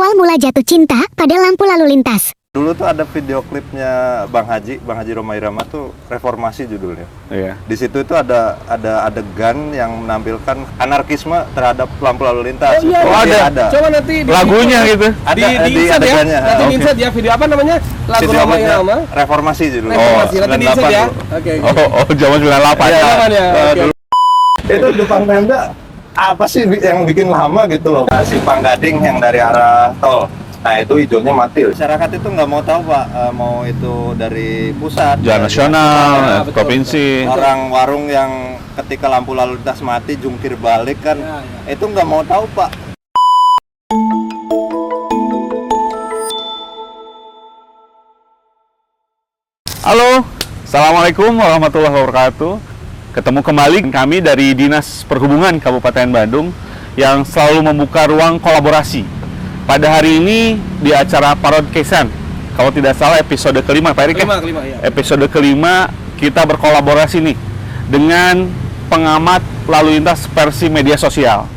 Awal mula jatuh cinta pada lampu lalu lintas. Dulu tuh ada video klipnya Bang Haji Rhoma Irama tuh Reformasi judulnya. Iya. Di situ itu ada adegan yang menampilkan anarkisme terhadap lampu lalu lintas. Oh iya, Oh, ada. Coba nanti Lagunya gitu. Ada di di insert ya. adegannya. Nanti di insert ya video apa namanya? Lagu Video Rhoma klipnya Irama. Reformasi judulnya. Reformasi. Nanti di insert ya. dulu. Oke. Oh, zaman 98. Iya, Kapan ya? Oke. dulu. Itu depan tenda apa sih yang bikin lama gitu loh? Simpang Gading yang dari arah tol. Nah itu hijaunya mati. Masyarakat itu nggak mau tahu Pak, mau itu dari pusat, Jalan nasional, Ya, betul, provinsi. orang warung yang ketika lampu lalu lintas mati jungkir balik kan, Ya, itu nggak mau tahu Pak. Halo, Assalamualaikum warahmatullahi wabarakatuh. Ketemu kembali kami dari Dinas Perhubungan Kabupaten Bandung yang selalu membuka ruang kolaborasi. Pada hari ini di acara Parod Kesan, kalau tidak salah episode kelima, Pak Erik ya? Kelima ya. Episode kelima kita berkolaborasi nih dengan pengamat lalu lintas versi media sosial.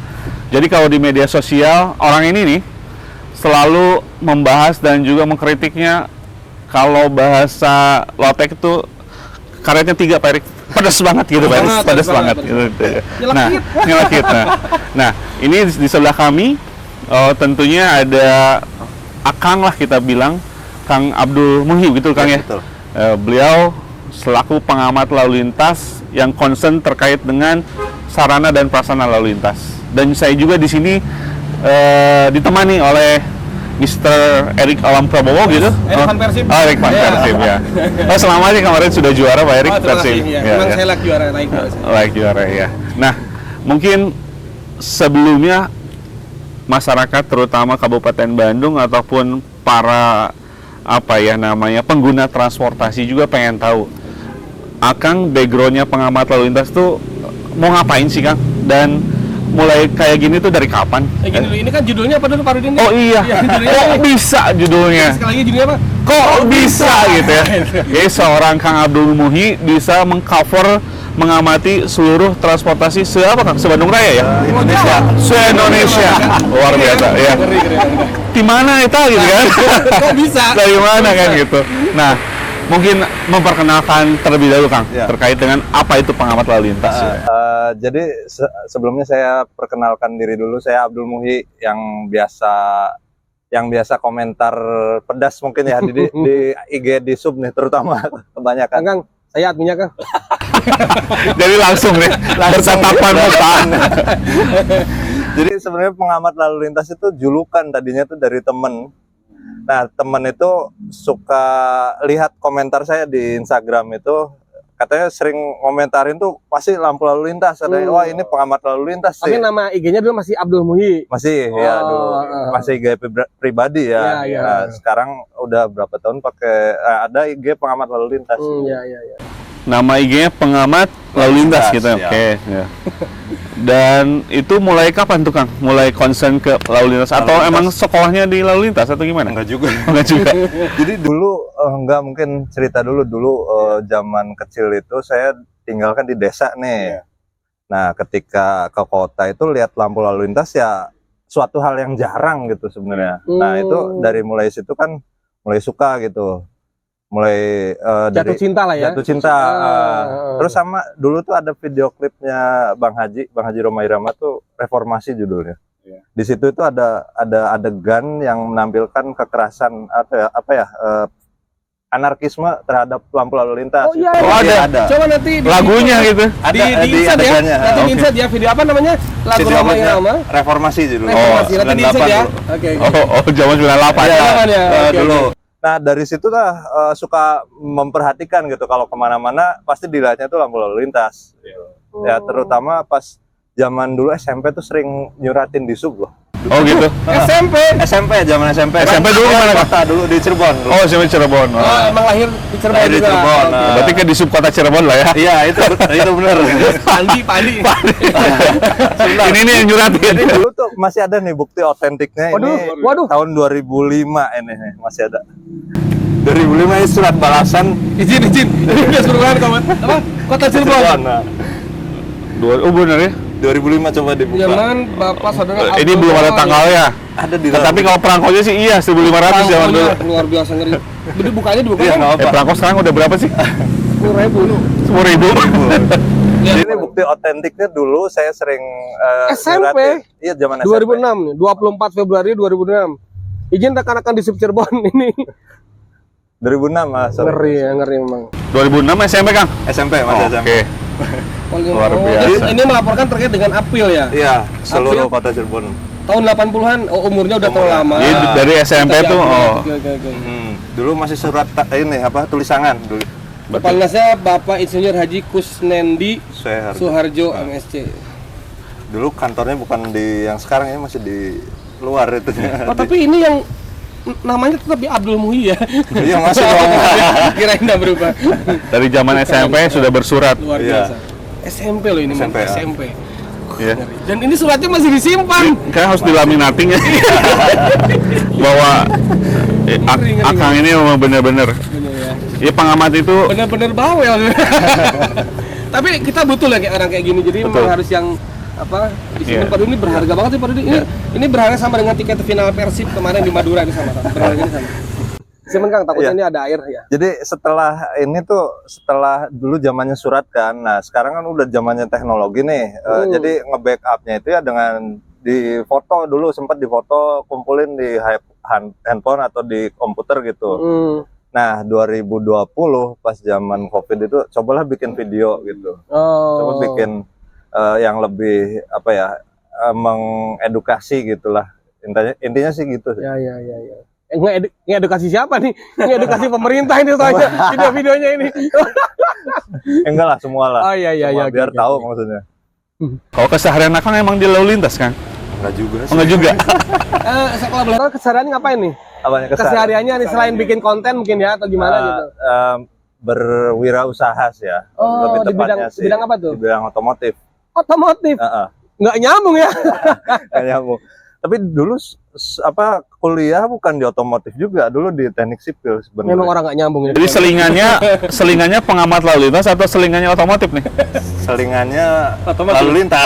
Jadi kalau di media sosial orang ini nih selalu membahas dan juga mengkritiknya. Kalau bahasa lotek itu karetnya 3, Pak Erik. Pedas banget gitu, Pak Erik. Pedas banget gitu. Nah, nyelekit. Nah, ini di sebelah kami tentunya ada Akang lah kita bilang, Kang Abdul Muhi gitu Kang ya. Betul. Beliau selaku pengamat lalu lintas yang concern terkait dengan sarana dan prasarana lalu lintas. Dan saya juga di sini ditemani oleh Mr. Erik Alam Prabowo gitu. Erik Van Persib. Oh, Erik Van Persib ya. Oh, selamat ya kemarin sudah juara Pak Erik Terima Persib. kasih. Ya. Memang saya like juara, naik juara. Like juara ya. Nah, mungkin sebelumnya masyarakat terutama Kabupaten Bandung ataupun para pengguna transportasi juga pengen tahu, Akang backgroundnya pengamat lalu lintas tuh mau ngapain sih Kang? Dan mulai kayak gini tuh dari kapan? Gini dulu, ini kan judulnya apa dulu Pak Rudin? Oh iya, judulnya kok bisa judulnya? Sekali lagi judulnya apa? Kok bisa gitu ya? Jadi seorang Kang Abdul Muhi bisa mengcover, mengamati seluruh transportasi se-Bandung Raya ya? Indonesia. Se-Indonesia. Luar biasa ya. Di mana itu gitu kan? Kok bisa? Dari mana kan gitu. Nah, mungkin memperkenalkan terlebih dahulu Kang Ya. terkait dengan apa itu pengamat lalu lintas. Jadi sebelumnya saya perkenalkan diri dulu, saya Abdul Muhi yang biasa komentar pedas mungkin ya di IG di sub nih terutama kebanyakan. Kang, saya adminnya Kang. Jadi langsung nih bertatapan muka. Jadi sebenarnya pengamat lalu lintas itu julukan tadinya tuh dari temen. Nah temen itu suka lihat komentar saya di Instagram itu, katanya sering komentarin tuh pasti lampu lalu lintas. Katanya, wah ini pengamat lalu lintas Tapi sih. nama IG-nya dulu masih Abdul Muhi. Masih ya dulu masih IG pribadi ya. Iya. Nah, sekarang udah berapa tahun pakai ada IG pengamat lalu lintas. Iya. Nama IG-nya pengamat lalu lintas gitu. Ya. Oke, ya. Dan itu mulai kapan tuh Kang? Mulai concern ke lalu lintas atau Lalu lintas. emang sekolahnya di lalu lintas atau gimana? Enggak juga. Enggak juga. Jadi dulu enggak, mungkin cerita dulu zaman kecil itu saya tinggalkan di desa nih. Nah, ketika ke kota itu lihat lampu lalu lintas ya suatu hal yang jarang gitu sebenarnya. Nah, itu dari mulai situ kan mulai suka gitu. Mulai Jatuh cinta lah ya. jatuh cinta. Terus sama dulu tuh ada video klipnya Bang Haji Rhoma Irama tuh Reformasi judulnya. Iya. Di situ itu ada adegan yang menampilkan kekerasan anarkisme terhadap lampu lalu lintas. Oh iya. Oh, ada. Coba nanti Lagunya gitu. Ada di di insert ya. adegannya. Nanti di Oke. insert ya video apa namanya? Lagu Video Rhoma klipnya Irama. Reformasi judulnya. Reformasi. Nanti di insert ya. dulu. Oke. Oh, zaman 98 Iya, ya. Oke, dulu. Nah dari situ lah suka memperhatikan gitu, kalau kemana-mana pasti dilihatnya tuh lampu lalu lintas. Ya terutama pas zaman dulu SMP tuh sering nyuratin di sub loh. Oh gitu. SMP. Zaman SMP. SMP dulu mana, Kak? Kota dulu di Cirebon. Dulu. Oh, SMP Cirebon. Oh, emang lahir di Cirebon Lahir di juga. Cirebon, Oke. nah. Berarti kan di subkota Cirebon lah ya. Iya itu benar. Pandi. Ini nih yang nyuratin. Jadi dulu tuh masih ada nih bukti otentiknya. Ini Waduh. tahun 2005 ini nih, masih ada. 2005 ini surat balasan Izin. Ini udah suruhan kawan. Apa? Kota Cirebon. Nah. Oh bener ya. 2005 coba dibuka. Zaman Bapak Saudara Ini belum ada tanggalnya. Ada di Tapi kalau perangkonya sih iya 1.500 zaman dulu. luar biasa ngeri. Jadi bukanya dibuka Iya, kan? nggak apa. Perangko sekarang udah berapa sih? 10.000 lu. 10.000. Iya, Ini bukti otentiknya dulu saya sering SMP. nyuratin. Iya, zaman SMP. 2006 nih, 24 Februari 2006. Izin rekan-rekan di Sub Cirebon ini. 2006 Mas. Ngeri ya, ngeri memang. 2006 SMP, Kang? SMP masih SMP. Oke. Luar biasa. Ini melaporkan terkait dengan April ya. Iya, seluruh April. kota Cirebon. Tahun 80-an, umurnya udah terlalu lama. Jadi dari SMP Kita tuh diupdate. oh. Oke. Dulu masih surat ini apa tulisangan dulu. Kepala Dinasnya Bapak Insinyur Haji Kusnendi Saya Suharjo MSc. dulu kantornya bukan di yang sekarang, ini masih di luar itu. Oh, tapi ini yang namanya tetap di Abdul Muhyi ya. Iya, masih dong. Kirain udah berubah. Dari zaman SMP sudah bersurat. Luar Iya. biasa. SMP loh ini SMP, Mas, ya. SMP. Iya. Dan ini suratnya masih disimpan. Kayak harus dilaminating ya. Bahwa Ngeri. Akang ini memang benar-benar. Bener ya. Ya pengamat itu Bener-bener bawel. Tapi kita butuh lah kayak orang kayak gini. Jadi Betul. memang harus yang apa disimpan. Iya. Padahal ini berharga banget sih padahal ini berharga sama dengan tiket final Persib kemarin di Madura ini sama. Berharganya sama. Siapa Kang, takutnya Iya. ini ada air ya. Jadi setelah dulu zamannya surat kan, nah sekarang kan udah zamannya teknologi nih. Jadi nge-backupnya itu ya dengan di foto dulu, sempat di foto kumpulin di handphone atau di komputer gitu. Nah 2020 pas zaman COVID itu cobalah bikin video gitu. Coba Oh. bikin yang lebih apa ya, mengedukasi gitulah. Intinya sih gitu sih. Ya. Ngedukasi siapa nih? Ngedukasi pemerintah ini soalnya video-videonya ini. Enggak lah, semua lah. Oh iya. Semua biar oke, tahu oke. maksudnya. kalau keseharian Akang emang di lalu lintas kan? Enggak juga Oh, sih. enggak juga. Sekolah belajar kesehariannya ngapain nih? Apanya Kesehariannya nih selain bikin konten mungkin ya atau gimana gitu? Berwirausaha sih ya. Oh, Lebih di tepatnya bidang apa tuh? Di bidang otomotif. Otomotif. Heeh. Nggak nyambung ya? Nggak nyambung. Tapi dulu kuliah bukan di otomotif juga, dulu di teknik sipil sebenarnya. Memang orang nggak nyambung ya. Jadi selingannya pengamat lalu lintas atau selingannya otomotif nih? Selingannya Otomotif. lalu lintas.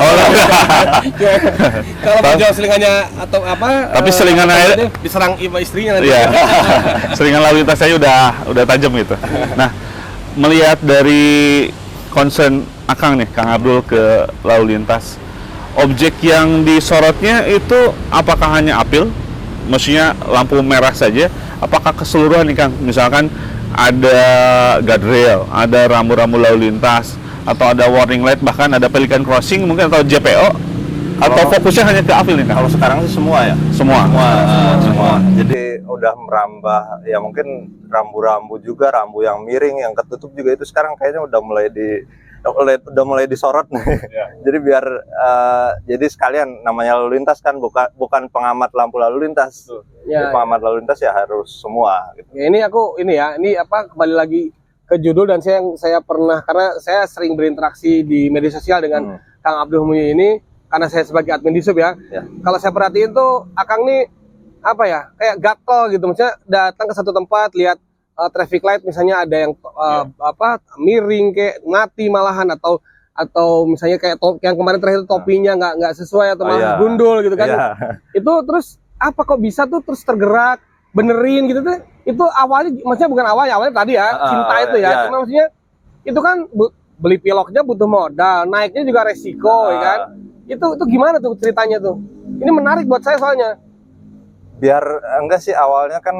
Kalau mau jauh selingannya atau apa? Tapi selingan aja- diserang istrinya nanti. Iya. Selingan lalu lintas saya udah tajam gitu. Nah, melihat dari concern Akang nih, Kang Abdul ke lalu lintas, objek yang disorotnya itu apakah hanya apil? Maksudnya lampu merah saja? Apakah keseluruhan nih Kang? Misalkan ada guardrail, ada rambu-rambu lalu lintas, atau ada warning light, bahkan ada pelikan crossing mungkin, atau JPO, atau fokusnya hanya ke apil nih Kang? Kalau sekarang sih semua ya. Semua. Semua. Jadi udah merambah ya, mungkin rambu-rambu juga, rambu yang miring, yang ketutup juga itu sekarang kayaknya udah mulai disorot nih. Jadi biar jadi sekalian, namanya lalu lintas kan bukan pengamat lampu lalu lintas. Ya, Jadi pengamat lalu lintas ya harus semua gitu. Ya, ini kembali lagi ke judul, dan saya pernah, karena saya sering berinteraksi di media sosial dengan Kang Abdul Muhyi ini karena saya sebagai admin di Sub ya. Kalau saya perhatiin tuh Akang nih apa ya, kayak gatel gitu, maksudnya datang ke satu tempat lihat traffic light misalnya ada yang miring kayak mati malahan, atau misalnya kayak yang kemarin terakhir topinya nggak sesuai atau malah gundul gitu kan. Itu terus apa kok bisa tuh terus tergerak benerin gitu tuh? Itu awalnya, maksudnya bukan awalnya tadi ya cinta itu ya. Cuma maksudnya itu kan beli piloknya butuh modal, naiknya juga resiko ya kan. Itu gimana tuh ceritanya tuh? Ini menarik buat saya soalnya. Biar enggak sih, awalnya kan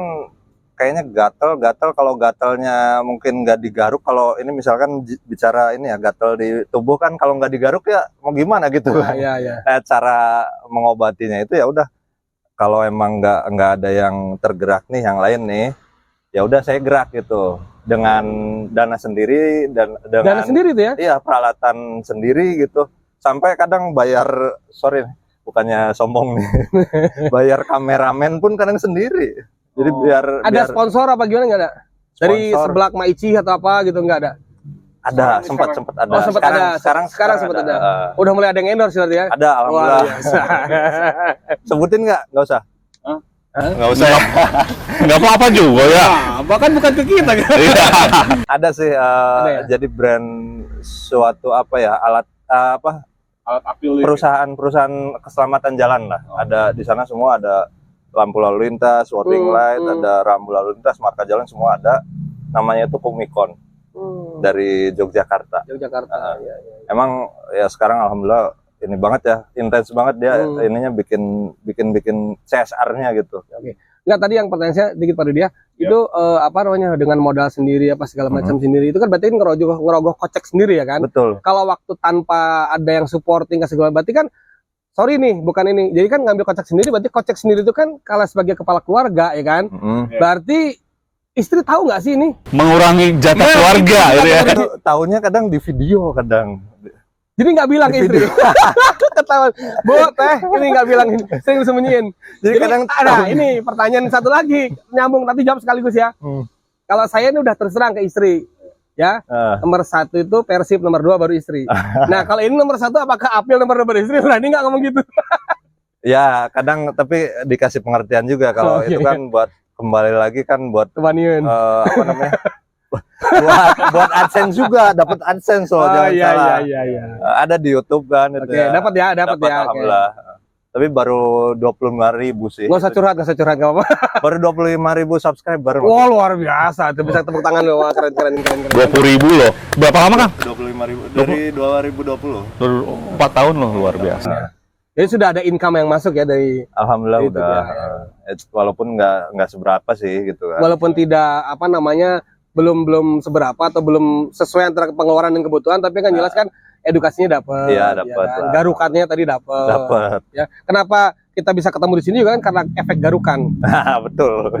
kayaknya gatel. Kalau gatelnya mungkin nggak digaruk, kalau ini misalkan bicara ini ya, gatel di tubuh kan kalau nggak digaruk ya mau gimana gitu. Iya. Nah, cara mengobatinya itu ya udah, kalau emang nggak ada yang tergerak nih, yang lain nih, ya udah saya gerak gitu dengan dana sendiri dan dengan Dana sendiri tuh ya? Iya, peralatan sendiri gitu. Sampai kadang bayar, sorry bukannya sombong nih, bayar kameramen pun kadang sendiri. Jadi Ada sponsor apa gimana, nggak ada? Dari Sponsor. sebelah Maici atau apa gitu, nggak ada? ada, sempat ada. Oh, sempat ada. Sekarang sempat ada. Udah mulai ada yang endorse berarti ya? Ada, alhamdulillah. Luar biasa. Sebutin nggak usah. Nggak usah. Nggak apa-apa juga ya. Bahkan bukan ke kita kan? Ada sih, ya? jadi brand suatu apa ya, alat alat apil perusahaan keselamatan jalan lah. Ada di sana semua, ada lampu lalu lintas, warning light, ada rambu lalu lintas, marka jalan semua ada. Namanya itu Kumikon. Dari Yogyakarta. Ya. Emang ya sekarang alhamdulillah ini banget ya, intens banget dia ininya bikin CSR-nya gitu. Oke. Enggak, tadi yang pertanyaan saya dikit pada dia, itu apa namanya, dengan modal sendiri apa segala macam sendiri, itu kan berarti ngerogoh kocek sendiri ya kan? Betul. Kalau waktu tanpa ada yang supporting ke segala, berarti kan sorry nih, bukan ini. Jadi kan ngambil kocek sendiri, berarti kocek sendiri itu kan kalau sebagai kepala keluarga ya kan? Berarti istri tahu nggak sih ini? Mengurangi jatah keluarga gitu ya. Tahunya kadang di video kadang. Jadi nggak bilang ke istri. Ketahuan. Bu, teh, ini nggak bilang ini. Sering sembunyiin. Jadi kadang ada ini pertanyaan satu lagi, nyambung, tapi jawab sekaligus ya. Kalau saya ini udah terserang ke istri. Ya, nomor 1 itu Persib, nomor 2 baru istri. Nah, kalau ini nomor 1 apakah April nomor 2 baru istri? Berani nggak ngomong gitu? Ya, kadang tapi dikasih pengertian juga kalau itu kan buat kembali lagi kan buat apa namanya? buat AdSense juga, dapat AdSense loh, jangan salah. Iya. Ada di YouTube kan itu. Oke, dapat ya. Alhamdulillah. Tapi baru 25.000 sih. Nggak usah curhat, nggak apa-apa. Baru 25.000 subscriber. Wah, luar biasa. Itu bisa tepuk tangan loh. Wah, keren. 20.000 loh. Berapa lama, Kang? 25.000 dari 2020. 4 tahun loh, luar biasa. Jadi sudah ada income yang masuk ya dari. Alhamdulillah itu udah. Walaupun nggak seberapa sih gitu kan. Walaupun tidak apa namanya belum seberapa atau belum sesuai antara pengeluaran dan kebutuhan, tapi kan jelas kan edukasinya dapat. Iya, dapat. Ya kan? Garukannya tadi dapat. Dapat. Ya. Kenapa kita bisa ketemu di sini juga kan karena efek garukan. Betul.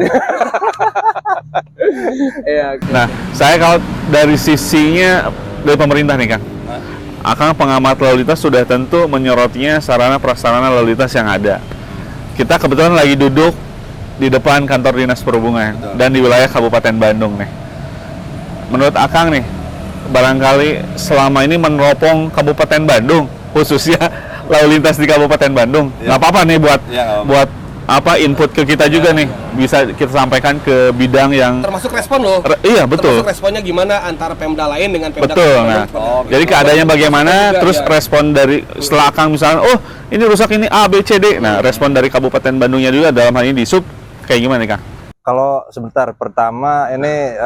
Iya. Nah, saya kalau dari sisinya dari pemerintah nih, Kang. Akang pengamat lalu lintas sudah tentu menyorotnya sarana prasarana lalu lintas yang ada. Kita kebetulan lagi duduk di depan kantor Dinas Perhubungan dan di wilayah Kabupaten Bandung nih. Menurut Akang nih, barangkali selama ini meneropong Kabupaten Bandung, khususnya lalu lintas di Kabupaten Bandung. Nggak apa-apa nih buat apa input ke kita juga nih, bisa kita sampaikan ke bidang yang termasuk respon loh. Iya, betul. Termasuk responnya gimana antara Pemda lain dengan Pemda. Betul. Nah, jadi keadaannya bagaimana, terus respon dari setelah Akang misalnya, oh ini rusak ini A, B, C, D. Nah, respon dari Kabupaten Bandungnya juga dalam hal ini di sub kayak gimana nih, Kang? Kalau sebentar, pertama ini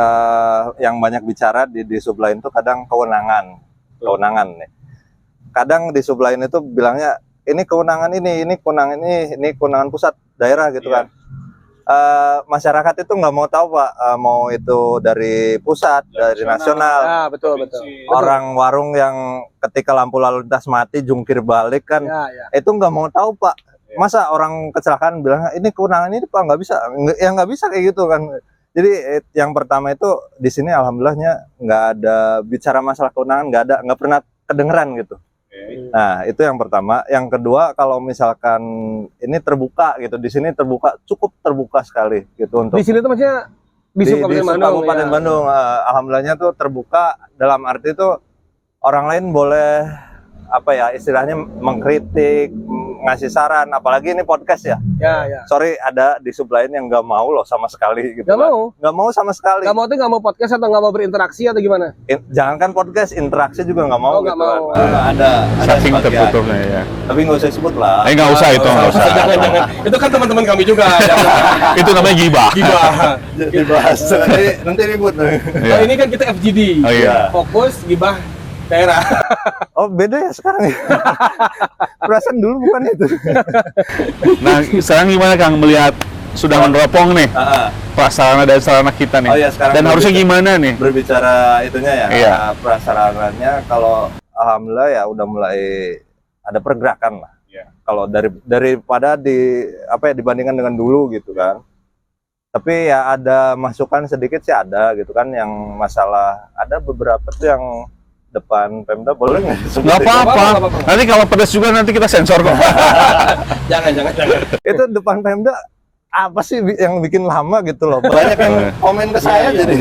yang banyak bicara di sub lain itu kadang kewenangan nih. Kadang di sub lain itu bilangnya ini kewenangan ini kewenangan pusat daerah gitu kan. Masyarakat itu nggak mau tahu Pak, mau itu dari pusat, dari nasional. Ya, betul. Orang warung yang ketika lampu lalu lintas mati jungkir balik kan, itu nggak mau tahu Pak. Masa orang kecelakaan bilang ini kewenangan ini Pak, nggak bisa, ya nggak bisa kayak gitu kan. Jadi yang pertama itu di sini alhamdulillahnya nggak ada bicara masalah kewenangan, nggak pernah kedengeran gitu. Nah itu yang pertama. Yang kedua, kalau misalkan ini terbuka gitu, di sini cukup terbuka sekali gitu untuk di sini tuh maksudnya di Kabupaten Bandung. Alhamdulillahnya tuh terbuka dalam arti tuh orang lain boleh apa ya istilahnya mengkritik, ngasih saran, apalagi ini podcast ya. Ya. Sorry, ada di sub lain yang nggak mau loh sama sekali gitu. Nggak mau sama sekali. Nggak mau podcast atau nggak mau berinteraksi atau gimana? Jangankan podcast, interaksi juga nggak mau. Nggak mau. Ada saking tertutup ya. Tapi nggak usah sebut lah. Nggak usah itu, nggak usah. Jangan. Itu kan teman-teman kami juga. Itu namanya gibah. Dibahas. Nanti ribut. Nah, ini kan kita FGD. Oh iya. Fokus gibah daerah. Oh beda ya sekarang ya. Perasaan dulu bukan itu. Nah sekarang gimana Kang melihat sudah meneropong nih prasarana dan sarana kita nih. Oh, iya, dan harusnya gimana nih? Berbicara itunya ya. Iya. Prasarananya kalau alhamdulillah ya udah mulai ada pergerakan lah. Iya. Kalau daripada dibandingkan dengan dulu gitu kan. Tapi ya ada masukan sedikit sih ada gitu kan, yang masalah ada beberapa tuh yang depan Pemda boleh nggak? Nggak apa-apa. Nanti kalau pedas juga nanti kita sensor kok. Jangan. Itu depan Pemda apa sih yang bikin lama gitu loh? Banyak yang komen ke saya jadi.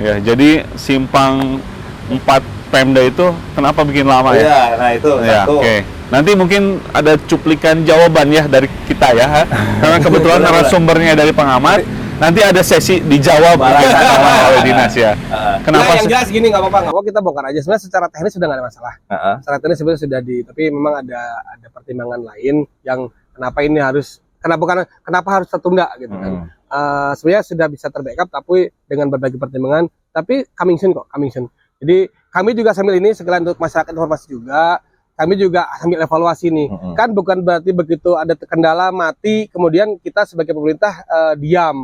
Ya, jadi simpang 4 Pemda itu kenapa bikin lama ya? Iya, nah itu ya, satu. Oke. Nanti mungkin ada cuplikan jawaban ya dari kita ya, karena kebetulan narasumbernya dari pengamat. Nanti ada sesi dijawab sama oleh dinas ya. Kenapa Nah, yang jelas gini, nggak apa-apa, kita bongkar aja. Sebenarnya secara teknis sudah nggak ada masalah. Secara teknis sebenarnya sudah tapi memang ada pertimbangan lain yang kenapa ini harus, kenapa harus tertunda gitu kan. Sebenarnya sudah bisa terbackup tapi dengan berbagai pertimbangan, tapi coming soon kok, coming soon. Jadi kami juga sambil ini sekalian untuk masyarakat informasi juga, kami juga sambil evaluasi nih. Kan bukan berarti begitu ada kendala mati kemudian kita sebagai pemerintah diam,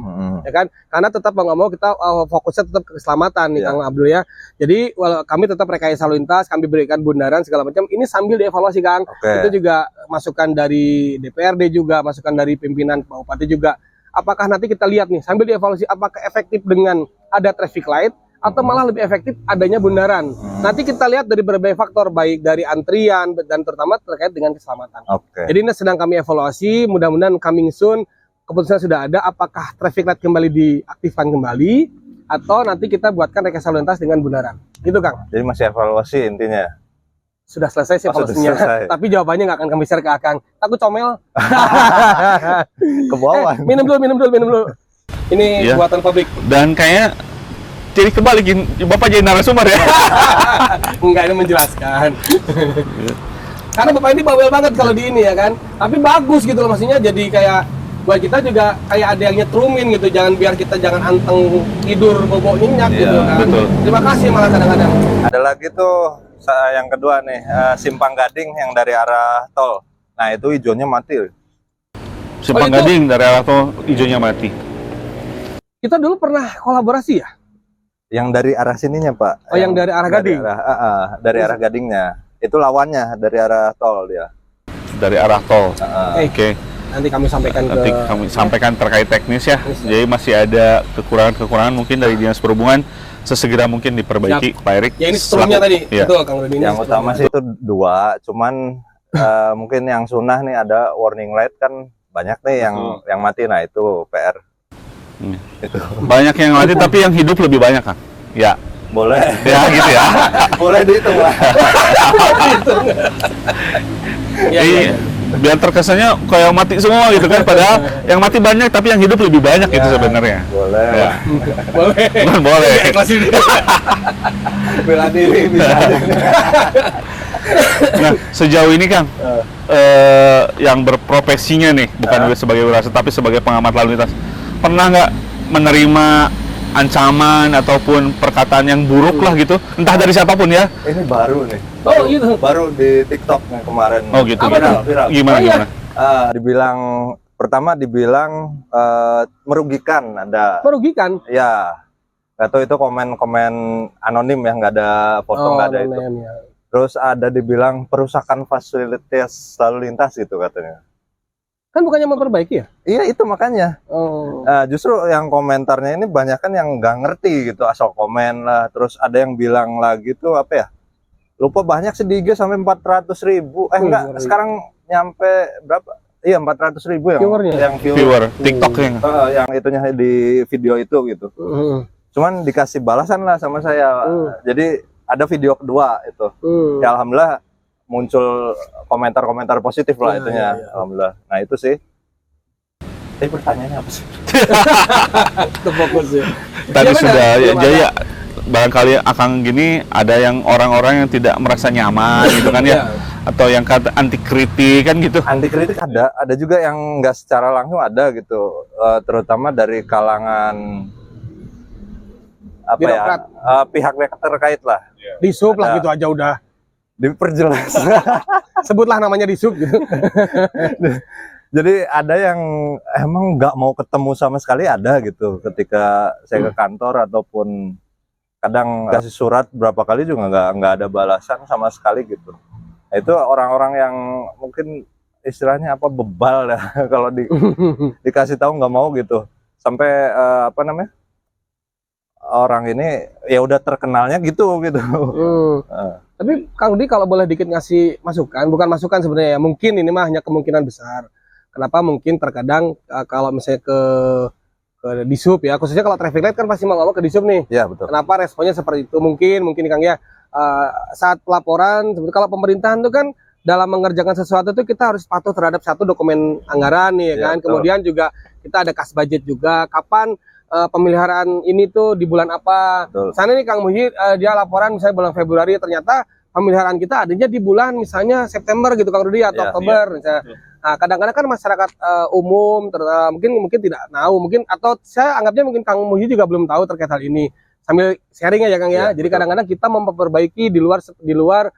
ya kan? Karena tetap mau nggak mau kita fokusnya tetap ke keselamatan nih, Kang Abdul ya. Jadi kami tetap rekayasa lalu lintas, kami berikan bundaran segala macam. Ini sambil dievaluasi, Kang. Itu juga masukan dari DPRD juga, masukan dari pimpinan Pak Bupati juga. Apakah nanti kita lihat nih sambil dievaluasi apakah efektif dengan ada traffic light atau malah lebih efektif adanya bundaran. Nanti kita lihat dari berbagai faktor, baik dari antrian dan terutama terkait dengan keselamatan. Jadi ini sedang kami evaluasi, mudah-mudahan coming soon keputusan sudah ada apakah traffic light kembali diaktifkan kembali atau nanti kita buatkan rekayasa lalu lintas dengan bundaran. Gitu, Kang. Jadi masih evaluasi intinya. Sudah selesai sih evaluasinya, tapi jawabannya nggak akan kami share ke Akang. Takut comel. Ke bawah. Minum dulu. Ini buatan pabrik. Dan kayaknya jadi kebalikin, Bapak jadi narasumber ya? Enggak, ini menjelaskan. Karena Bapak ini bawel banget kalau di ini ya kan. Tapi bagus gitu loh, maksudnya jadi kayak buat kita juga kayak ada yang nyetrumin gitu. Biar kita jangan anteng tidur bobo nyenyak gitu kan. Betul. Terima kasih malah kadang-kadang. Ada lagi tuh yang kedua nih, Simpang Gading yang dari arah tol. Nah itu hijaunya mati. Simpang Gading dari arah tol hijaunya mati. Kita dulu pernah kolaborasi ya? Yang dari arah sininya, Pak. Oh, yang dari arah Gading? Dari arah Gadingnya. Itu lawannya dari arah tol dia. Dari arah tol. Oke. Nanti kami sampaikan kami sampaikan terkait teknis ya. Jadi masih ada kekurangan mungkin dari Dinas Perhubungan, sesegera mungkin diperbaiki, Pak Erik. Ya ini sebelumnya tadi, betul Kang Rudi. Yang utama sih itu dua, cuman mungkin yang sunnah nih ada warning light kan banyak nih yang mati, nah itu PR. Itu. Banyak yang mati tapi yang hidup lebih banyak, Kang. Ya. Boleh. Ya gitu ya. Boleh dihitung lah. Iya. Biar terkesannya kayak mati semua gitu kan, padahal yang mati banyak tapi yang hidup lebih banyak itu sebenarnya. Boleh. Ya. Boleh. Boleh. Bela diri bisa aja. Nah, sejauh ini Kang, yang berprofesinya nih, bukan sebagai wirausaha tapi sebagai pengamat lalu lintas, pernah nggak menerima ancaman ataupun perkataan yang buruk lah gitu, entah dari siapapun ya? Ini baru nih. Oh gitu. Baru di TikTok yang kemarin. Oh gitu. Viral. Gimana? Pertama dibilang merugikan, ada. Merugikan? Ya. Atau itu komen-komen anonim yang nggak ada foto, nggak ada itu. Ya. Terus ada dibilang perusakan fasilitas lalu lintas gitu katanya. Kan bukannya memperbaiki ya? Iya itu makanya. Justru yang komentarnya ini banyak kan yang nggak ngerti gitu, asal komen lah. Terus ada yang bilang lagi tuh apa ya? Lupa banyak sih di IG sampai 400.000. Enggak, sekarang nyampe berapa? Iya 400.000 yang viewer TikTok yang itunya di video itu gitu. Cuman dikasih balasan lah sama saya. Jadi ada video kedua itu. Ya alhamdulillah muncul komentar-komentar positif lah itunya. Alhamdulillah. Nah itu sih. Tapi pertanyaannya apa sih? Terfokus ya. Tadi sudah ya, jadi barangkali akan gini ada yang orang-orang yang tidak merasa nyaman gitu kan ya, atau yang kata anti kritik kan gitu. Anti kritik ada juga yang nggak secara langsung ada gitu, terutama dari kalangan apa birokrat. Pihak-pihak terkait lah. Di sub lah gitu aja udah. Diperjelas. Sebutlah namanya di sub gitu. Jadi ada yang emang nggak mau ketemu sama sekali, ada gitu ketika saya ke kantor ataupun kadang kasih surat berapa kali juga nggak ada balasan sama sekali gitu. Nah, itu orang-orang yang mungkin istilahnya apa bebal ya kalau dikasih tahu nggak mau gitu. Sampai apa namanya, orang ini ya udah terkenalnya gitu. Tapi Kang Rudi kalau boleh dikit ngasih masukan, bukan masukan sebenarnya ya, mungkin ini mah hanya kemungkinan besar. Kenapa mungkin terkadang kalau misalnya ke Disub ya, khususnya kalau traffic light kan pasti mau ngomong ke Disub nih. Ya betul. Kenapa responnya seperti itu? Mungkin Kang ya, saat pelaporan, seperti kalau pemerintahan itu kan dalam mengerjakan sesuatu itu kita harus patuh terhadap satu dokumen anggaran nih ya kan. Betul. Kemudian juga kita ada kas budget juga. Kapan pemeliharaan ini tuh di bulan apa. Betul. Sana nih Kang Muhyi dia laporan misalnya bulan Februari, ternyata pemeliharaan kita adanya di bulan misalnya September gitu Kang Rudi atau Iya, Oktober misalnya. Nah, kadang-kadang kan masyarakat umum mungkin tidak tahu, mungkin atau saya anggapnya mungkin Kang Muhyi juga belum tahu terkait hal ini. Sambil sharing aja Kang ya. Iya, Jadi betul. kadang-kadang kita memperbaiki di luar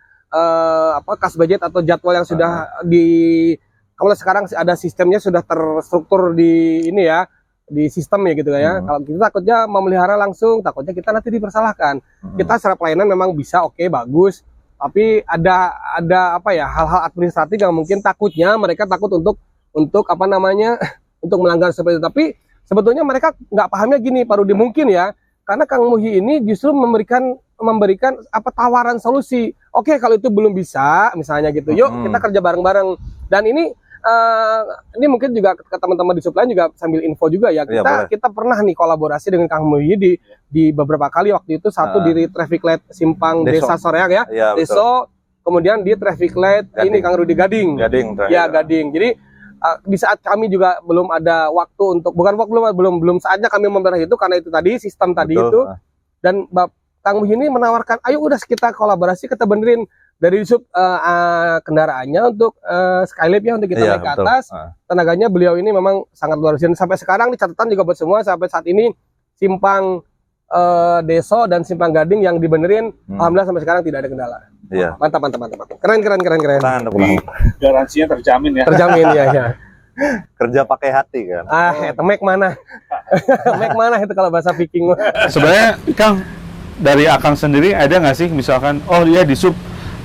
kas budget atau jadwal yang sudah kalau sekarang ada sistemnya sudah terstruktur di ini ya, di sistem ya gitu ya. Kalau kita takutnya memelihara langsung, takutnya kita nanti dipersalahkan. Kita secara pelayanan memang bisa oke, bagus, tapi ada apa ya, hal-hal administratif yang mungkin takutnya mereka takut untuk apa namanya untuk melanggar seperti itu. Tapi sebetulnya mereka nggak pahamnya gini Pak Rudi, mungkin ya, karena Kang Muhyi ini justru memberikan apa tawaran solusi. Oke, kalau itu belum bisa misalnya gitu, yuk kita kerja bareng-bareng. Dan ini mungkin juga ke teman-teman di supply juga sambil info juga ya, kita pernah nih kolaborasi dengan Kang Muhyi di beberapa kali. Waktu itu satu di traffic light simpang Desa Soreang ya, Deso, kemudian di traffic light ini Kang Rudi Gading ya, Gading. Jadi di saat kami juga belum ada waktu untuk, belum saatnya kami membahas itu karena itu tadi sistem tadi itu, dan Kang Muhyi ini menawarkan, ayo udah kita kolaborasi, kita benerin dari sub kendaraannya untuk Skylab ya, untuk kita naik ke atas. Tenaganya beliau ini memang sangat luar biasa. Sampai sekarang di catatan juga buat semua, sampai saat ini simpang Deso dan simpang Gading yang dibenerin, alhamdulillah sampai sekarang tidak ada kendala. Iya. Mantap. Keren. Garansinya terjamin ya. Terjamin ya. Kerja pakai hati kan. Make mana? Make mana itu kalau bahasa Viking. Sebenarnya Kang, dari Akang sendiri ada nggak sih misalkan, oh dia di sub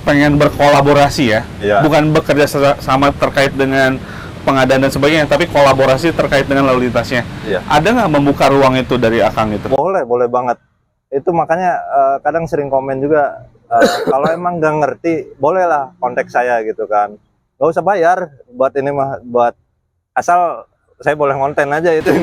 pengen berkolaborasi ya, bukan bekerja sama terkait dengan pengadaan dan sebagainya, tapi kolaborasi terkait dengan lalu lintasnya. Ada nggak membuka ruang itu dari Akang itu? Boleh banget. Itu makanya kadang sering komen juga, kalau emang nggak ngerti, bolehlah kontak saya gitu kan. Nggak usah bayar buat ini mah, buat asal saya boleh konten aja itu.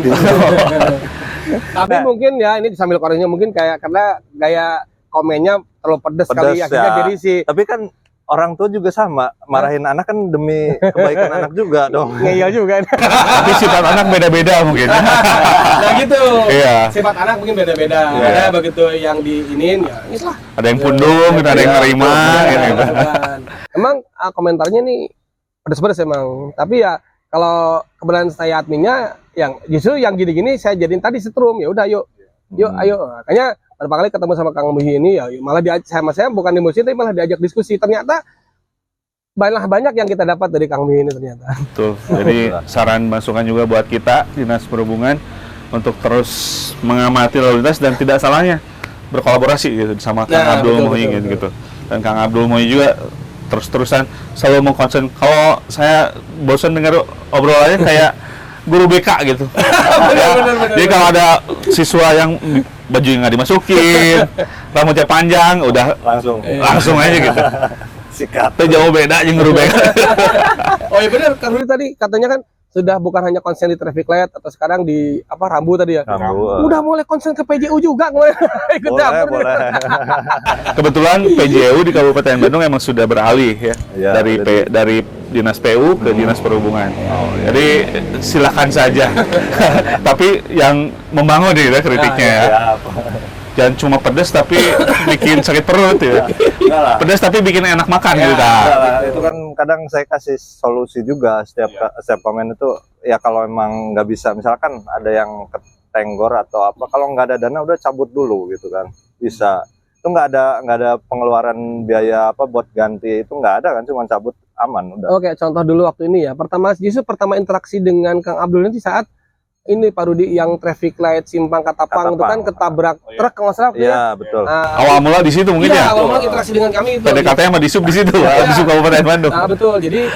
Tapi mungkin ya ini sambil koreksinya mungkin kayak karena gaya komennya terlalu pedes kali akhirnya dirisi. Tapi kan orang tua juga sama, marahin anak kan demi kebaikan anak juga dong. Iya juga. Tapi sifat anak beda-beda mungkin. Nah gitu. Iya. Sifat anak mungkin beda-beda. Ada begitu yang diinin ya inilah. Ada yang pundung, ada yang nerima gitu. Emang komentarnya nih pedes-pedes emang. Tapi ya kalau kebetulan saya adminnya yang justru yang gini-gini saya jadiin tadi setrum, ya udah yuk ayo. Makanya beberapa kali ketemu sama Kang Muhyi ini ya malah saya bukan emosi tapi malah diajak diskusi. Ternyata banyak yang kita dapat dari Kang Muhyi ini ternyata. Betul. Jadi saran masukan juga buat kita Dinas Perhubungan untuk terus mengamati lalu lintas dan tidak salahnya berkolaborasi gitu sama Kang Abdul Muhyi gitu. Dan Kang Abdul Muhyi juga terus-terusan selalu mengkonsen. Kalau saya bosan dengar obrolannya kayak guru BK gitu. Bener. Jadi kalau ada siswa yang bajunya nggak dimasukin, rambutnya panjang, udah langsung aja gitu. Sikat. Itu jauh beda aja guru BK. Oh iya benar, Kang Rudi tadi katanya kan sudah bukan hanya konsen di traffic light atau sekarang di rambu tadi ya. Rambu. Udah mulai konsen ke PJU juga mulai ikut dapur. Boleh. Kebetulan PJU di Kabupaten Bandung emang sudah beralih ya, dari Dinas PU ke Dinas Perhubungan. Jadi silakan saja. Tapi yang membangun ya kritiknya ya. Jangan cuma pedas tapi bikin sakit perut ya. Pedas tapi bikin enak makan gitu. Itu kan kadang saya kasih solusi juga setiap komen itu ya, kalau emang nggak bisa, misalkan ada yang ketenggor atau apa, kalau nggak ada dana udah cabut dulu gitu kan, bisa. Itu nggak ada pengeluaran biaya apa buat ganti, itu nggak ada kan, cuma cabut aman udah. Oke, contoh dulu waktu ini ya. Pertama interaksi dengan Kang Abdul ini saat ini Pak Rudi yang traffic light simpang Katapang itu kan ketabrak truk kalau nggak salah. Iya, betul. Awal mula di situ mungkin ya. Awal mula interaksi dengan kami itu. PDKT sama Disub di situ, Disub Kabupaten Bandung. Betul. Jadi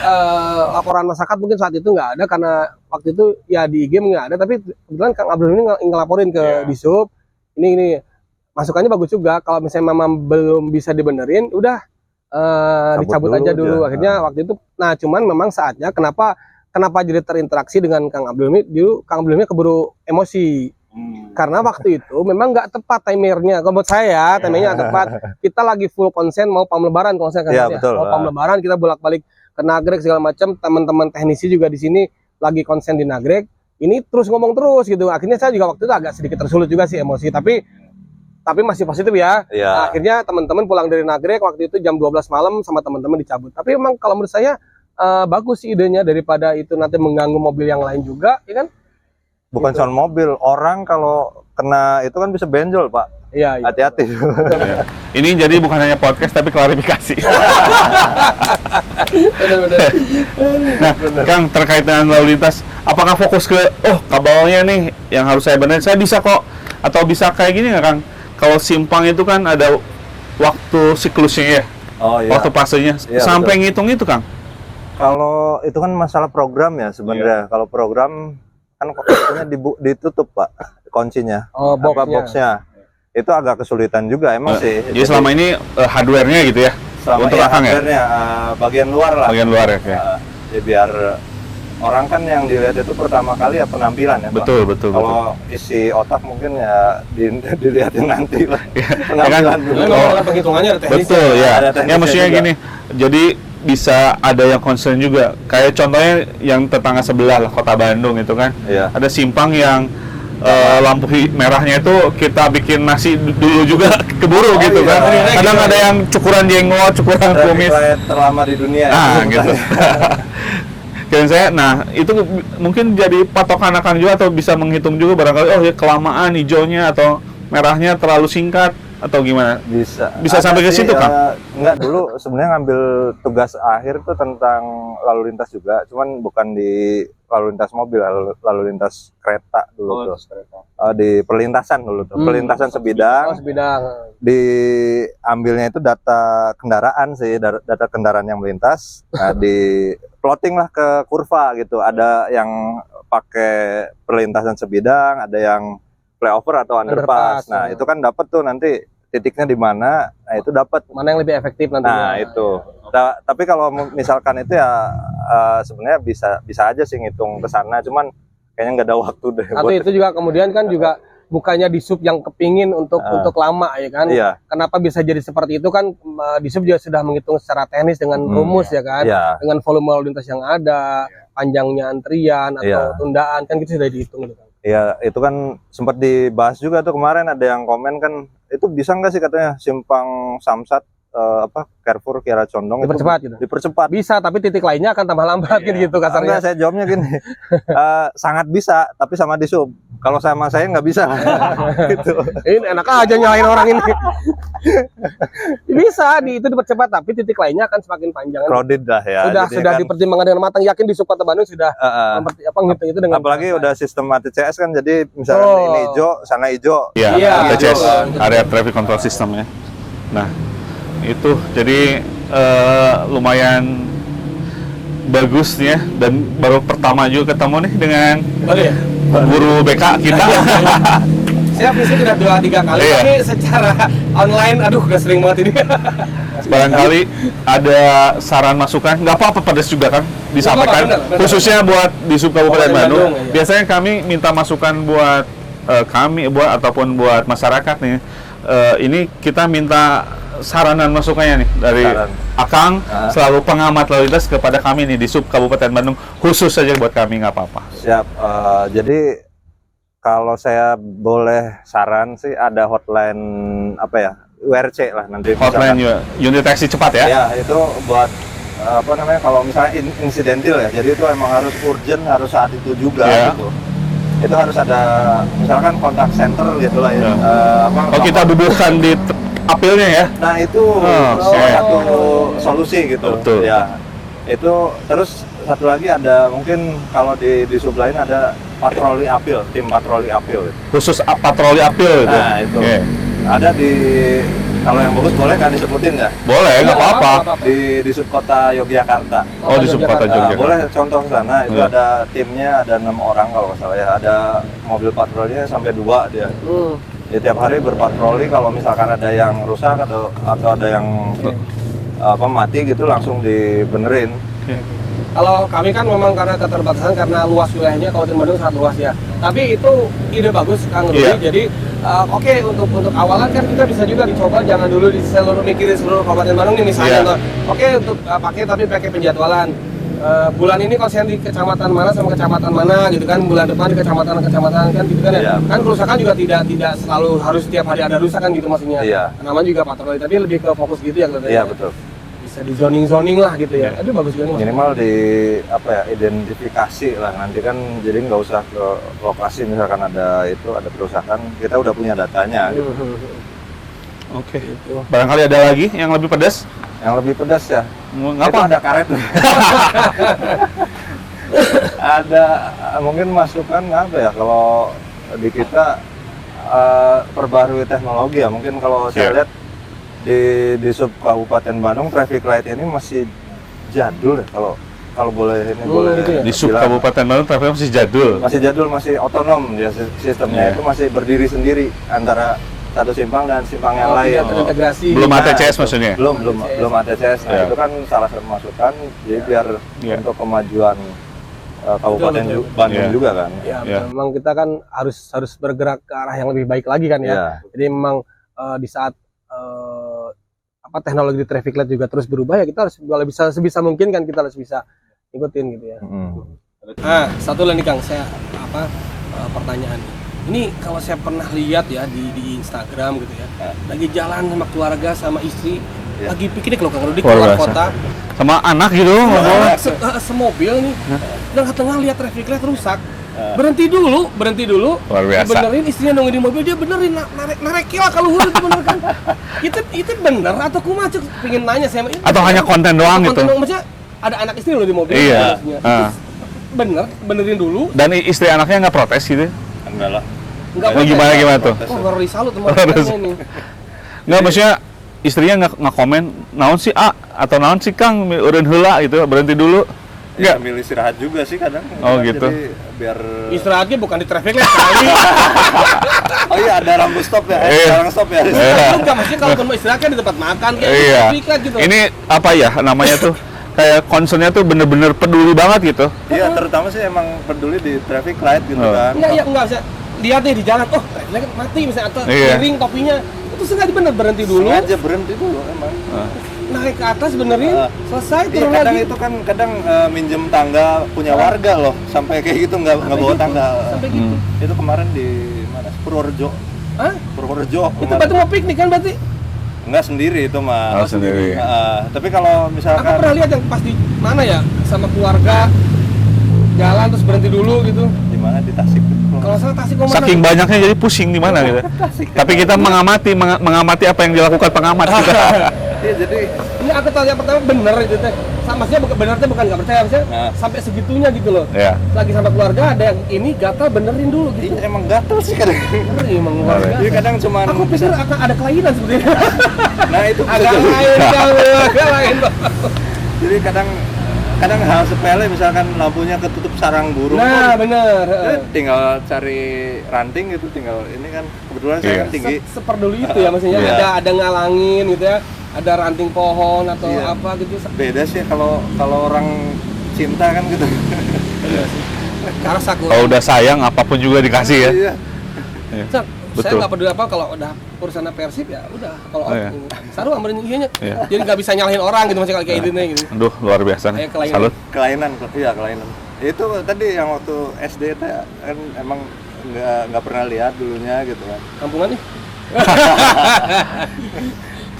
laporan masyarakat mungkin saat itu nggak ada karena waktu itu ya di IG nggak ada, tapi kebetulan Kang Abdul ini ngelaporin ke Disub. Ini masukannya bagus juga. Kalau misalnya memang belum bisa dibenerin, udah dicabut aja dulu. Akhirnya waktu itu, nah cuman memang saatnya kenapa jadi terinteraksi dengan Kang Abdul ini, dulu Kang Abdul ini keburu emosi. Karena waktu itu memang nggak tepat timernya. Kalau buat saya, timernya nggak tepat. Kita lagi full konsen mau pam lebaran kalau saya kan. Betul. Mau pam lebaran, kita bolak-balik ke Nagrek segala macam. Teman-teman teknisi juga di sini lagi konsen di Nagrek. ini terus ngomong terus gitu. Akhirnya saya juga waktu itu agak sedikit tersulut juga sih emosi, tapi masih positif ya. Iya. Nah, akhirnya teman-teman pulang dari Nagrek waktu itu jam 12 malam sama teman-teman dicabut. Tapi memang kalau menurut saya bagus sih idenya, daripada itu nanti mengganggu mobil yang lain juga, ya kan? Bukan Gitu. soal mobil, orang kalau kena itu kan bisa benjol, Pak. Iya, iya. Hati-hati. Ya. Ini jadi bukan hanya podcast tapi klarifikasi. Benar-benar. Nah, Kang, terkait dengan lalu lintas, apakah fokus ke kabelnya nih yang harus saya benerin? Saya bisa kok, atau bisa kayak gini nggak, Kang? Kalau simpang itu kan ada waktu siklusnya ya, Oh iya. waktu fasenya, Iya, sampai ngitung itu, Kang. Kalau itu kan masalah program ya sebenarnya. Kalau program kan koknya ditutup, Pak, kuncinya. Oh, Apa, boxnya. boxnya. Itu agak kesulitan juga emang sih. Jadi selama ini hardware-nya gitu ya, untuk Akang ya? hardware-nya, bagian luar lah. Bagian luar ya, kayak. Ya biar orang kan yang dilihat itu pertama kali ya penampilan ya, Pak. Betul, betul, betul. Kalau isi otak mungkin ya dilihatin nanti lah. Ya kan? Penampilan dulu. Ini memang ada penghitungannya, ada teknisnya. Betul ya. Ada teknisnya Ya maksudnya juga. gini. Jadi bisa ada yang concern juga. Kayak contohnya yang tetangga sebelah lah, Kota Bandung itu kan. Iya. Ada simpang yang lampu merahnya itu kita bikin nasi dulu juga keburu gitu iya. kan. Oh, iya, Kadang gitu. ada yang cukuran jenggot, cukuran Traffic kumis. light terlama di dunia. Nah, itu gitu. Kirain saya, nah itu mungkin jadi patokan akan juga, atau bisa menghitung juga barangkali, oh ya kelamaan hijaunya atau merahnya terlalu singkat atau gimana? Bisa Bisa sampai ke sih, situ, Kang? Enggak, dulu sebenarnya ngambil tugas akhir tuh tentang lalu lintas juga, cuman bukan di lalu lintas mobil, lalu lintas kereta dulu tuh. Di perlintasan dulu tuh, perlintasan sebidang. Oh, sebidang. Diambilnya itu data kendaraan sih, data kendaraan yang melintas. Nah, di plotting lah ke kurva gitu. Ada yang pakai perlintasan sebidang, ada yang flyover atau underpass. Underpass, Nah, ya. itu kan dapat tuh nanti titiknya di mana. Nah, itu dapat. Mana yang lebih efektif nantinya? Nah, itu. Tapi kalau misalkan itu ya sebenarnya bisa aja sih ngitung ke sana, cuman kayaknya nggak ada waktu deh. Atau itu juga kemudian kan juga bukannya di sub yang kepingin untuk lama ya kan? Iya. Kenapa bisa jadi seperti itu kan? Di sub juga sudah menghitung secara teknis dengan rumus ya kan? Iya. Dengan volume lalu lintas yang ada, panjangnya antrian atau Iya. tundaan kan itu sudah dihitung gitu kan? Ya, itu kan sempat dibahas juga tuh kemarin, ada yang komen kan, itu bisa nggak sih katanya simpang Samsat Carrefour Kiara Condong Dipercepat itu gitu. dipercepat. Bisa, tapi titik lainnya akan tambah lambat gitu Enggak, kasarnya. saya jawabnya gini, sangat bisa, tapi sama di sub. Kalau sama saya nggak bisa. Gitu. Ini enak aja nyalain orang ini. Bisa itu dipercepat, tapi titik lainnya akan semakin panjang. Crowded dah ya. Sudah Jadinya kan, dipertimbangkan dengan matang, yakin di sub Kota Bandung sudah ngitung itu dengan apalagi udah sistem ATCS kan, jadi misalnya Oh. ini hijau, sana hijau. Iya, Iya, ATCS, betul. Area Traffic Control System ya. Nah, itu jadi lumayan bagus nih ya, dan baru pertama juga ketemu nih dengan Baru ya? guru BK kita. Saya visit sudah 2-3 kali, Iya. tapi secara online, aduh udah sering banget ini. Barangkali ada saran masukan, nggak apa-apa pedas juga kan disampaikan, Benar, benar. khususnya buat di Sub Kabupaten Kabupaten Bandung. Bandung, iya. Biasanya kami minta masukan buat kami ataupun buat masyarakat nih. Ini kita minta saran dan masukannya nih dari Saran. Akang selalu pengamat lalu lintas kepada kami nih di Sub Kabupaten Bandung, khusus saja buat kami, nggak apa-apa. Siap. Jadi kalau saya boleh saran sih, ada hotline URC lah nanti. Hotline misalkan. unit deteksi cepat ya. Ya, itu buat kalau misalnya insidentil ya. Jadi itu emang harus urgent, harus saat itu juga Ya. gitu. Itu harus ada misalkan kontak center gitu lah ya. Ya. Apa, Oh, kita bubuhkan di apilnya ya. Nah, itu oke. satu solusi gitu. Betul. Ya. Itu terus satu lagi ada mungkin kalau di sub lain ada patroli apil, tim patroli apil. Khusus patroli apil gitu. Nah, itu. Oke. Ada kalau yang bagus boleh kan disebutin ya? Boleh, nggak apa-apa. Di subkota Yogyakarta. Oh, di Subkota Nah, Jogja. boleh contoh ke sana, itu Iya. ada timnya, ada 6 orang kalau nggak salah ya. Ada mobil patrolinya sampai 2 dia. Ya, tiap hari berpatroli, kalau misalkan ada yang rusak atau ada yang mati gitu langsung dibenerin. Kalau kami kan memang karena keterbatasan, karena luas wilayahnya Kabupaten Bandung sangat luas ya. Tapi itu ide bagus Kang Rudi. Iya. Jadi oke, untuk awalan kan kita bisa juga dicoba, jangan dulu mikirin seluruh Kabupaten Bandung nih misalnya. Iya. Oke, untuk pakai penjadwalan. bulan ini konsen di kecamatan mana sama kecamatan mana gitu kan, bulan depan di kecamatan kan gitu kan ya. Iya. Kan kerusakan juga tidak selalu harus setiap hari ada rusak kan gitu maksudnya. Iya. Namanya juga patroli, tapi lebih ke fokus gitu ya katanya. Iya betul. Bisa di zoning lah gitu ya. Aduh bagus juga nih. Minimal di apa ya, identifikasi lah, nanti kan jadi nggak usah ke lokasi misalkan ada kerusakan, kita udah punya datanya gitu. Oke. Barangkali ada lagi yang lebih pedas? Yang lebih pedas ya, itu Ngapa? ada karet. Ada mungkin masukan apa ya, kalau di kita perbarui teknologi ya, mungkin kalau saya lihat di sub Kabupaten Bandung traffic light ini masih jadul ya, kalau boleh ini boleh gitu ya? Di sub bilang. Kabupaten Bandung trafficnya masih jadul. Masih jadul, masih otonom ya, sistemnya Iya. itu masih berdiri sendiri antara satu simpang dan simpang yang lain. Tidak terintegrasi. Belum Nah, ATCS itu. maksudnya? Belum ATCS. Nah, Ya. itu kan salah satu masukan, jadi biar Ya. untuk kemajuan Kabupaten Betul. Bandung Ya. juga kan. Ya, Ya. memang kita kan harus bergerak ke arah yang lebih baik lagi kan ya. Ya. Jadi memang di saat teknologi di traffic light juga terus berubah ya, kita harus kalau bisa sebisa mungkin kan kita harus bisa ikutin gitu ya. Nah, satu lagi Kang, saya pertanyaan ini kalau saya pernah lihat ya di Instagram gitu ya, lagi jalan sama keluarga sama istri, Ya. lagi piknik loh Kang Rudi Luar keluar biasa. kota, Sama anak gitu, ngobrol. semobil nih, tengah-tengah lihat traffic light rusak, berhenti dulu, Luar biasa. benerin, istrinya nunggu di mobil, dia benerin, narek kila kalau huruf itu bener kan, itu bener atau kumaha cek, pengen nanya saya ini Atau hanya konten doang gitu. maksudnya ada anak istri loh di mobil, Iya. maksudnya. Ah. Benerin dulu, Dan istri anaknya nggak protes gitu? Enggak lah. nggak Oh, gimana tuh? Oh, baru disalut sama Harus. orangnya nih. Nggak, maksudnya istrinya nggak komen naon sih A atau naon sih Kang urun heula gitu, berhenti dulu. Ya, Nggak. sambil istirahat juga sih kadang. Oh, gitu. Jadi biar Istirahatnya bukan di traffic light kali. oh iya, ada lampu stop ya. Iya. Sekarang stop ya. Enggak, maksudnya kalau mau istirahat kan di tempat makan kayak di Iya. traffic light gitu. Ini apa ya namanya tuh? Kayak concernnya tuh bener-bener peduli banget gitu. Iya, terutama sih emang peduli di traffic light gitu Oh. kan. enggak bisa lihat deh di jalan, oh traffic light mati misalnya atau Iya. miring topinya. Itu sengaja berhenti dulu, Sengaja berhenti dulu emang. naik ke atas benerin, selesai Iya, turun kadang lagi. itu kan minjem tangga punya warga loh, sampai kayak gitu nggak bawa gitu, tangga. Sampai gitu. Itu kemarin di mana? Purworejo. Hah? Purworejo. Itu berarti mau piknik kan berarti? Enggak sendiri itu mah. Oh, sendiri. Tapi kalau Aku misalkan pernah lihat yang pas di mana ya sama keluarga jalan terus berhenti dulu gitu. di mana di Tasik gitu. Kalau salah Tasik kok mana? Saking banyaknya jadi pusing di mana gitu. Tapi kita mengamati apa yang dilakukan pengamat kita. Iya, jadi Ini aku tahu yang pertama bener itu teh. Maksudnya bener teh bukan nggak percaya, maksudnya Nah. sampai segitunya gitu loh. Ya. Lagi sama keluarga ada yang ini gatal benerin dulu gitu. iya, emang gatel sih kadang. Ngeri emang luar Iya, biasa. Jadi kadang cuman Aku pikir akan ada kelainan sebenarnya. nah itu bisa Agak jadi. lain kalau agak lain. Jadi kadang hal sepele misalkan lampunya ketutup sarang burung. Nah bener. Tinggal cari ranting gitu, tinggal ini kan kebetulan saya Iya. kan tinggi. Seperduli itu ya maksudnya Iya. ada ngalangin gitu ya, ada ranting pohon atau Iya. apa gitu. Beda sih kalau orang cinta kan gitu. Iya sih. Karena aku Kalau udah sayang apapun juga dikasih ya. Iya. Saya Betul. nggak peduli apa kalau udah urusan Persib ya udah kalau Oh, iya. Saru amberin ieu nya. Iya. Jadi nggak bisa nyalahin orang gitu maksudnya kayak gini gitu. Aduh, luar biasa nih. Kayak kelainan. Salut. Kelainan, iya kelainan. Itu tadi yang waktu SD teh kan emang nggak pernah lihat dulunya gitu kan. Kampungan nih.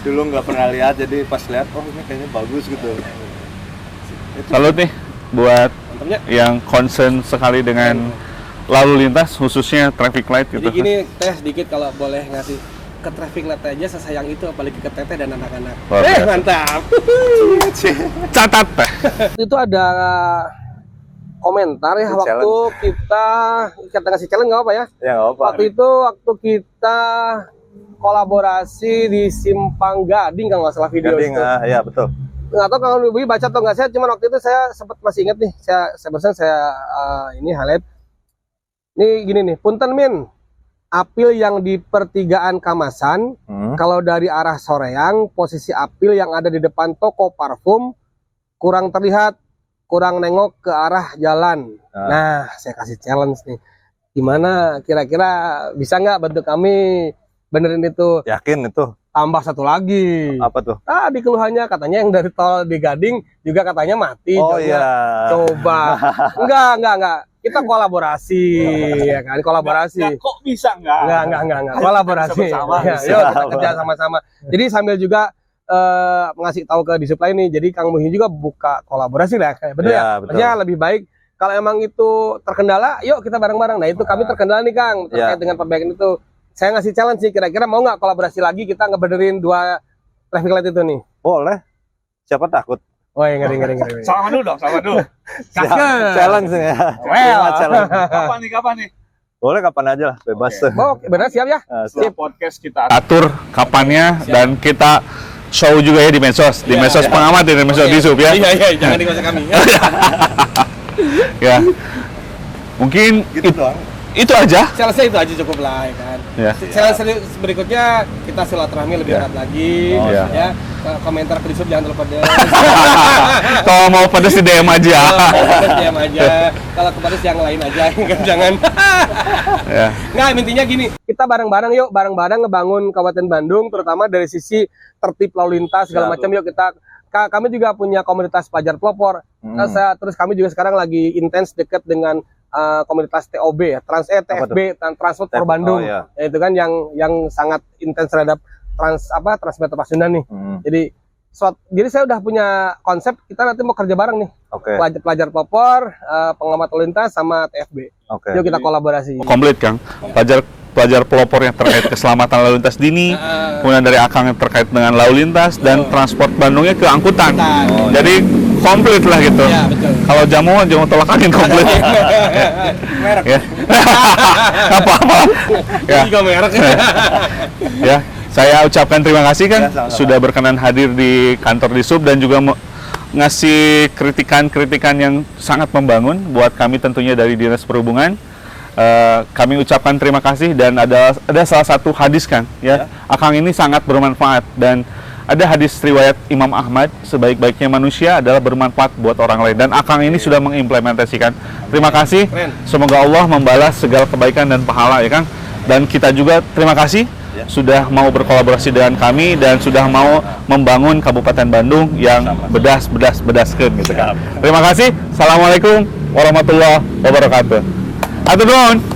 Dulu nggak pernah lihat, jadi pas lihat oh ini kayaknya bagus gitu. Salut nih buat Mantapnya. yang concern sekali dengan lalu lintas khususnya traffic light gitu. Jadi gini teh sedikit kalau boleh ngasih ke traffic light aja sesayang itu apalagi ke teteh dan anak-anak. Luar biasa. Mantap. Catat teh. Itu ada komentar ya Itu waktu kita ngasih challenge nggak apa ya? Ya nggak apa. Waktu kita kolaborasi di Simpang Gading kalau nggak salah video Gading, itu. ya betul. Nggak tahu kalau ibu baca atau nggak, saya cuman waktu itu saya sempat masih ingat nih, saya barusan ini highlight. Ini gini nih, punten min, apil yang di pertigaan Kamasan, kalau dari arah Soreang, posisi apil yang ada di depan toko parfum kurang terlihat, kurang nengok ke arah jalan. Nah, saya kasih challenge nih, gimana kira-kira bisa nggak bantu kami benerin itu? Yakin itu. tambah satu lagi. Apa tuh? Tadi keluhannya katanya yang dari tol di Gading juga katanya mati. Oh iya. Coba. Enggak. Kita kolaborasi ya kan, kolaborasi. Kok bisa enggak? Enggak. Kolaborasi. Bersama. Ya, yuk kita kerja sama-sama. Jadi sambil juga ngasih tahu ke disuplai nih. Jadi Kang Muhi juga buka kolaborasi lah. Betul ya? Betul. Maksudnya lebih baik kalau emang itu terkendala, yuk kita bareng-bareng. Nah, itu kami terkendala nih Kang terkait dengan perbaikan itu. Saya ngasih challenge sih, kira-kira mau nggak kolaborasi lagi kita ngebenerin 2 traffic light itu nih? Boleh. Siapa takut? Woi, ngeri. Sama dulu. Kasih. Challenge ya. Well. Challenge. Kapan nih? Boleh kapan aja lah, bebas. Oke, benar siap ya? Siap. Podcast kita atur kapannya dan kita show juga ya di medsos, pengamat di medsos Disub ya. Iya, jangan dikasih kami. Ya. Mungkin Gitu doang. itu aja. Challenge itu aja cukup lah ya kan. Ya. Challenge berikutnya kita silaturahmi lebih erat lagi. Oh, ya. ya. Komentar ke Disub jangan terlalu pedes. Kalau mau pedes di DM aja. Pedes diam aja. Kalau ke pedes yang lain aja, jangan. Ya. Nggak, intinya gini, kita bareng-bareng yuk, bareng-bareng ngebangun Kabupaten Bandung, terutama dari sisi tertib lalu lintas segala macam. Yuk kita, kami juga punya komunitas pelajar pelopor. Terus kami juga sekarang lagi intens deket dengan komunitas TOB ya, TFB, Transport for Bandung. iya. Ya, itu kan yang sangat intens terhadap Transmeter Pasundan nih. Jadi saya udah punya konsep, kita nanti mau kerja bareng nih. Oke. Pelajar pelopor, pengamat lalu lintas sama TFB. Oke. Yuk kita kolaborasi. Komplit Kang. Pelajar pelopor yang terkait keselamatan lalu lintas dini, kemudian dari Akang yang terkait dengan lalu lintas dan transport Bandungnya ke angkutan. Jadi komplit lah gitu. Ya, betul. Kalau jamu tolak angin komplit. Merek. Ya. Apa-apa. Ya. Juga merek. Ya, saya ucapkan terima kasih kan Ya, sama-sama. sudah berkenan hadir di kantor Disub dan juga ngasih kritikan-kritikan yang sangat membangun buat kami tentunya dari Dinas Perhubungan. Kami ucapkan terima kasih dan ada salah satu hadis Kang ya. Akang ini sangat bermanfaat dan ada hadis riwayat Imam Ahmad, sebaik-baiknya manusia adalah bermanfaat buat orang lain dan Akang ini sudah mengimplementasikan. Terima kasih. Semoga Allah membalas segala kebaikan dan pahala ya Kang. Dan kita juga terima kasih sudah mau berkolaborasi dengan kami dan sudah mau membangun Kabupaten Bandung yang bedaskeun gitu kan. Terima kasih. Assalamualaikum warahmatullahi wabarakatuh. Atur nuhun.